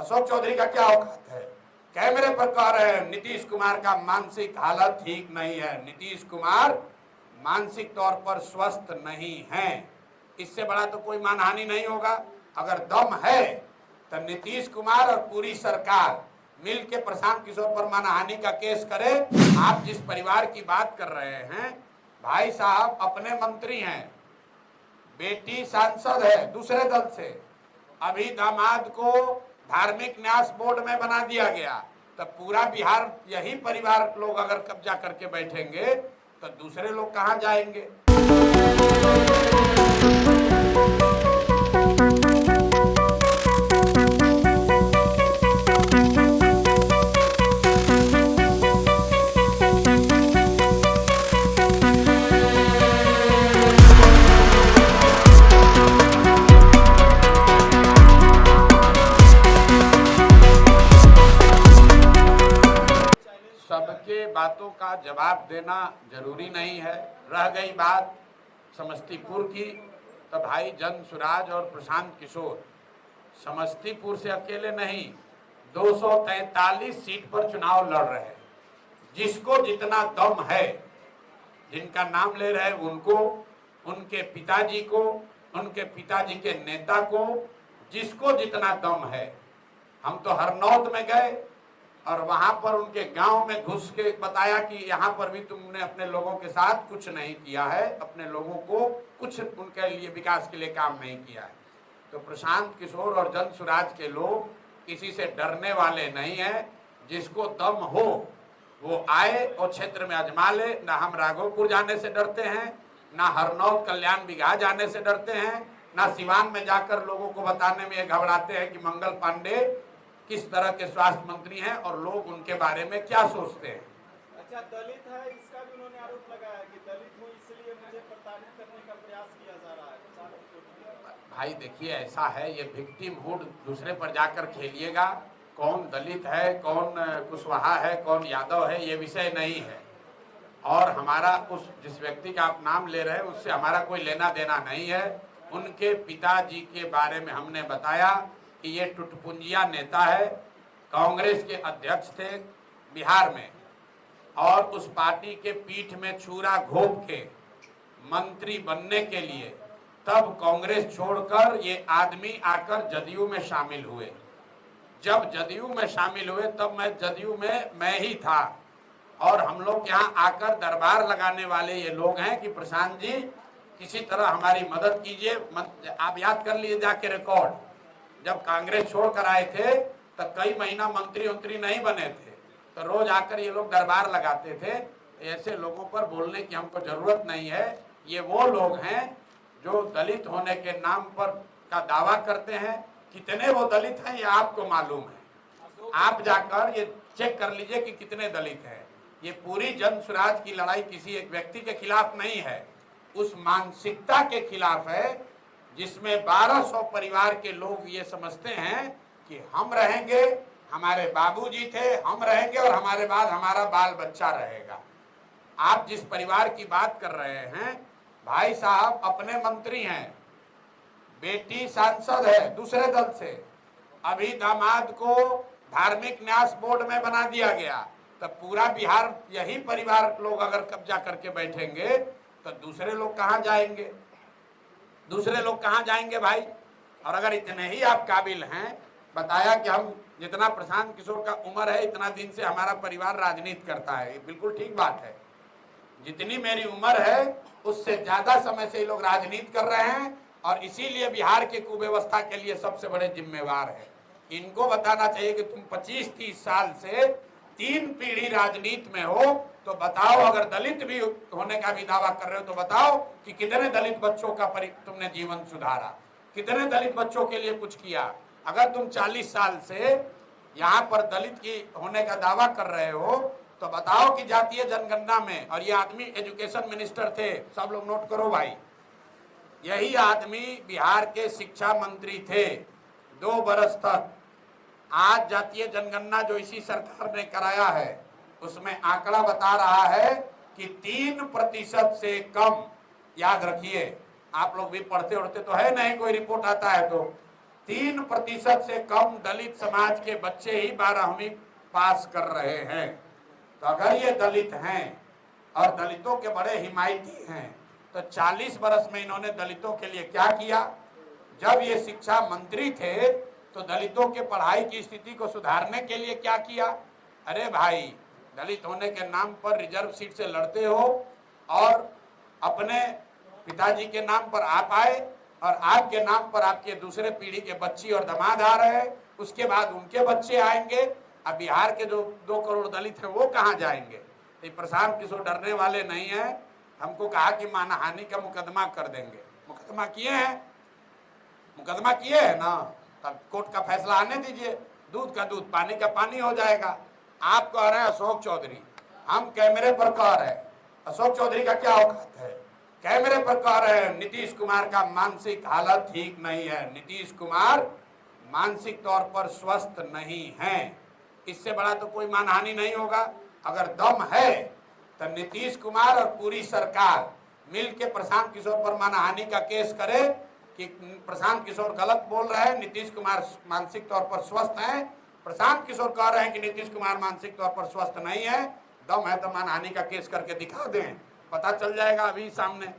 अशोक चौधरी का क्या औकात है? कैमरे पर कह रहे हैं नीतीश कुमार का मानसिक हालत ठीक नहीं है, नीतीश कुमार मानसिक तौर पर स्वस्थ नहीं है। इससे बड़ा तो कोई मानहानि नहीं होगा। अगर दम है तो नीतीश कुमार और पूरी सरकार मिल के प्रशांत किशोर पर मानहानि का केस करे। आप जिस परिवार की बात कर रहे हैं, भाई साहब अपने मंत्री हैं, बेटी सांसद है दूसरे दल से, अभी दामाद को धार्मिक न्यास बोर्ड में बना दिया गया, तो पूरा बिहार यही परिवार लोग अगर कब्जा करके बैठेंगे तो दूसरे लोग कहां जाएंगे? सबके बातों का जवाब देना जरूरी नहीं है। रह गई बात समस्तीपुर की, तो भाई जन सुराज और प्रशांत किशोर समस्तीपुर से अकेले नहीं 243 सीट पर चुनाव लड़ रहे हैं। जिसको जितना दम है, जिनका नाम ले रहे हैं उनको, उनके पिताजी को, उनके पिताजी के नेता को, जिसको जितना दम है। हम तो हरनौत में गए और वहां पर उनके गांव में घुस के बताया कि यहाँ पर भी तुमने अपने लोगों के साथ कुछ नहीं किया है, अपने लोगों को कुछ उनके लिए विकास के लिए काम नहीं किया है। तो प्रशांत किशोर और जन सुराज के लोग किसी से डरने वाले नहीं है। जिसको दम हो वो आए और क्षेत्र में आजमा ले। ना हम राघोपुर जाने से डरते हैं, ना हरनौत कल्याण बिघा जाने से डरते हैं, ना सिवान में जाकर लोगों को बताने में घबराते हैं कि मंगल पांडे किस तरह के स्वास्थ्य मंत्री हैं और लोग उनके बारे में क्या सोचते हैं। अच्छा, दलित है, इसका भी उन्होंने आरोप लगाया कि दलित हूं इसलिए मुझे प्रताड़ित करने का प्रयास किया जा रहा है। भाई देखिए, ऐसा है, ये विक्टिमहुड दूसरे पर जाकर खेलिएगा। कौन दलित है, कौन कुशवाहा है, कौन यादव है, ये विषय नहीं है। और हमारा उस जिस व्यक्ति का आप नाम ले रहे हैं उससे हमारा कोई लेना देना नहीं है। उनके पिताजी के बारे में हमने बताया कि ये टुटपुंजिया नेता है, कांग्रेस के अध्यक्ष थे बिहार में, और उस पार्टी के पीठ में छुरा घोंप के मंत्री बनने के लिए तब कांग्रेस छोड़कर ये आदमी आकर जदयू में शामिल हुए। जब जदयू में शामिल हुए तब मैं जदयू में मैं ही था, और हम लोग यहाँ आकर दरबार लगाने वाले ये लोग हैं कि प्रशांत जी किसी तरह हमारी मदद कीजिए। आप याद कर लीजिए जाके रिकॉर्ड, जब कांग्रेस छोड़कर आए थे तो कई महीना मंत्री नहीं बने थे, तो रोज आकर ये लोग दरबार लगाते थे। ऐसे लोगों पर बोलने की हमको जरूरत नहीं है। ये वो लोग हैं जो दलित होने के नाम पर का दावा करते हैं। कितने वो दलित हैं ये आपको मालूम है, आप जाकर ये चेक कर लीजिए कि कितने दलित हैं। ये पूरी जन सुराज की लड़ाई किसी एक व्यक्ति के खिलाफ नहीं है, उस मानसिकता के खिलाफ है जिसमें 1200 परिवार के लोग ये समझते हैं कि हम रहेंगे, हमारे बाबूजी थे, हम रहेंगे और हमारे बाद हमारा बाल बच्चा रहेगा। आप जिस परिवार की बात कर रहे हैं, भाई साहब अपने मंत्री हैं, बेटी सांसद है दूसरे दल से, अभी दामाद को धार्मिक न्यास बोर्ड में बना दिया गया, तो पूरा बिहार यही परिवार लोग अगर कब्जा करके बैठेंगे तो दूसरे लोग कहां जाएंगे? दूसरे लोग कहां जाएंगे भाई? और अगर इतने ही आप काबिल हैं, बताया कि हम जितना प्रशांत किशोर का उम्र है इतना दिन से हमारा परिवार राजनीति करता है, बिल्कुल ठीक बात है। जितनी मेरी उम्र है उससे ज्यादा समय से ये लोग राजनीति कर रहे हैं और इसीलिए बिहार के कुव्यवस्था के लिए सबसे बड़े जिम्मेवार है। इनको बताना चाहिए कि तुम 25-30 साल से 3 पीढ़ी राजनीति में हो, तो बताओ, अगर दलित भी होने का भी दावा कर रहे हो तो बताओ कि कितने दलित बच्चों का तुमने जीवन सुधारा, कितने दलित बच्चों के लिए कुछ किया। अगर तुम 40 साल से यहाँ पर दलित की होने का दावा कर रहे हो तो बताओ कि जातीय जनगणना में, और ये आदमी एजुकेशन मिनिस्टर थे, सब लोग नोट करो भाई, यही आदमी बिहार के शिक्षा मंत्री थे 2 बरस तक। आज जातीय जनगणना जो इसी सरकार ने कराया है उसमें आंकड़ा बता रहा है कि 3% से कम, याद रखिए, आप लोग भी पढ़ते उड़ते तो है नहीं, कोई रिपोर्ट आता है तो 3% से कम दलित समाज के बच्चे ही 12वीं पास कर रहे हैं। तो अगर ये दलित हैं और दलितों के बड़े हिमायती हैं, तो 40 वर्ष में इन्होंने दलितों के लिए क्या किया? जब ये शिक्षा मंत्री थे तो दलितों के पढ़ाई की स्थिति को सुधारने के लिए क्या किया? अरे भाई, दलित होने के नाम पर रिजर्व सीट से लड़ते हो और अपने पिताजी के नाम पर आप आए और आपके नाम पर आपके दूसरे पीढ़ी के बच्ची और दामाद आ रहे हैं, उसके बाद उनके बच्चे आएंगे। अब बिहार के जो 2 करोड़ दलित हैं वो कहाँ जाएंगे? तो प्रशांत किशोर डरने वाले नहीं है। हमको कहा कि मानहानि का मुकदमा कर देंगे। मुकदमा किए हैं, मुकदमा किए हैं ना, तब कोर्ट का फैसला आने दीजिए। दूध का दूध, पानी का पानी हो जाएगा। आप कह रहे हैं अशोक चौधरी, हम कैमरे पर कह रहे हैं अशोक चौधरी का क्या औकात है? कैमरे पर कह रहे हैं नीतीश कुमार का मानसिक हालत ठीक नहीं है, नीतीश कुमार मानसिक तौर पर स्वस्थ नहीं है। इससे बड़ा तो कोई मानहानि नहीं होगा। अगर दम है तो नीतीश कुमार और पूरी सरकार मिलकर प्रशांत किशोर पर मानहानि का केस करे कि प्रशांत किशोर गलत बोल रहे हैं, नीतीश कुमार मानसिक तौर पर स्वस्थ हैं। प्रशांत किशोर कह रहे हैं कि नीतीश कुमार मानसिक तौर पर स्वस्थ नहीं है। दम है तो मानहानि का केस करके दिखा दें, पता चल जाएगा अभी सामने।